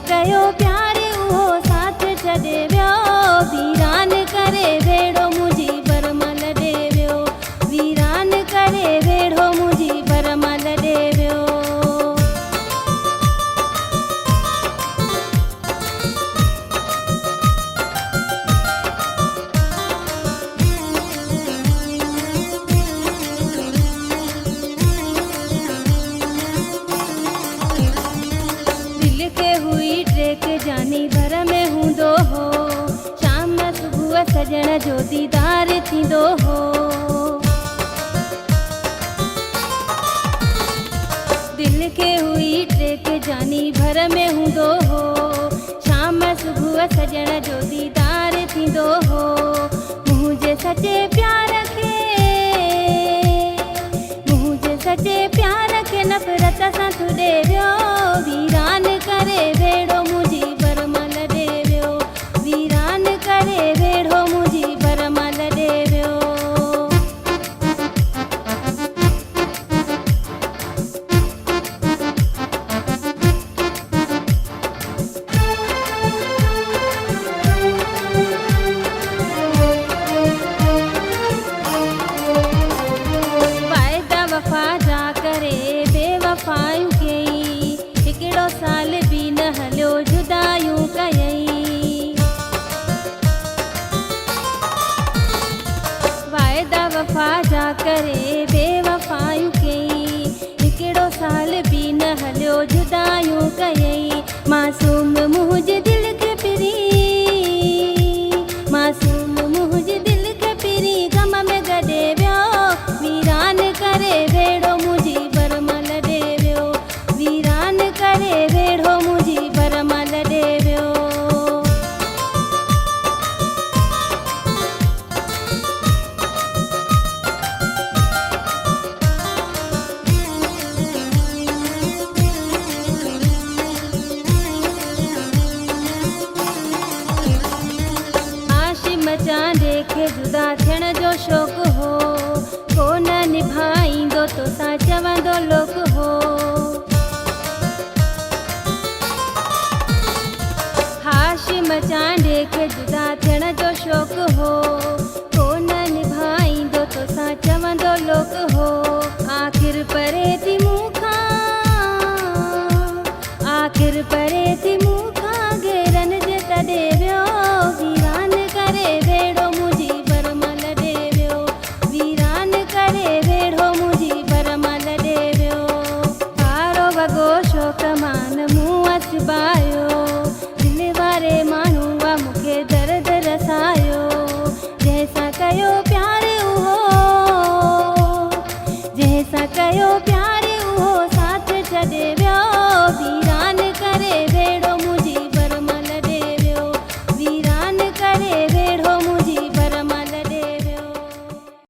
कयो प्यार उहो साथ छॾे वियो। वीरान करे वेड़ो मुंहिंजी बरमल ॾे वियो। वीरान करे वेड़ो मुंहिंजी बरमल ॾे वियो। दिल के हुई ट्रेक जानी भर में हूंदो हो। शाम सुबुह सजण जो दीदार थींदो हो। दिल के हुई ट्रेक जानी भर में हूंदो हो। शाम सुबुह सजण जो दीदार थींदो हो। मुंहिंजे सचे प्यार खे मुंहिंजे सचे प्यार खे नफ़रत सां तूं ॾे वियो। वीरान करे वेड़ो मुंहिंजी बरमल ॾे वियो। वीरान करे वेड़ो मुंहिंजी बरमल ॾे वियो। वाइदा वफ़ा जा करे बेवफ़ायूं कयई। हिकिड़ो साल बि न हलियो जुदायूं कयई। वाइदा वफ़ा जा करे बेवफ़ायूं कयई। हिकिड़ो साल बि न हलियो जुदायूं कयई। मासूम मुंहिंजे दिल खे पिरी मासूम मुंहिंजे दिल खे पिरी गम में गॾे वियो। वीरान करे वेड़ो मुंहिंजी बरमल ॾे वियो। वीरान करे वेड़ो मुंहिंजी बरमल ॾे वियो। हाशिम चांदे खे जुदा थियण जो शौक़ु हो। कोन निभाईंदो तोसां चवंदो लोक हो। हाशिम चांदे खे जुदा थियण जो शौक़ु हो। कोन निभाईंदो तोसां चवंदो लोक हो। आख़िर परे थी मूंखां आख़िर परे थी मूंखां घेरन जे तॾे वियो। वीरान करे वेड़ो मुंहिंजी बरमल ॾे वियो। वीरान करे वेड़ो मुंहिंजी बरमल ॾे वियो। कारो वॻो शौक़ मान मूं अचबायो। दिल वारे माण्हू हुआ मूंखे दर्द रसायो। जंहिंसां कयो प्यार उहो जंहिंसां कयो प्यार उहो साथ छॾे वियो।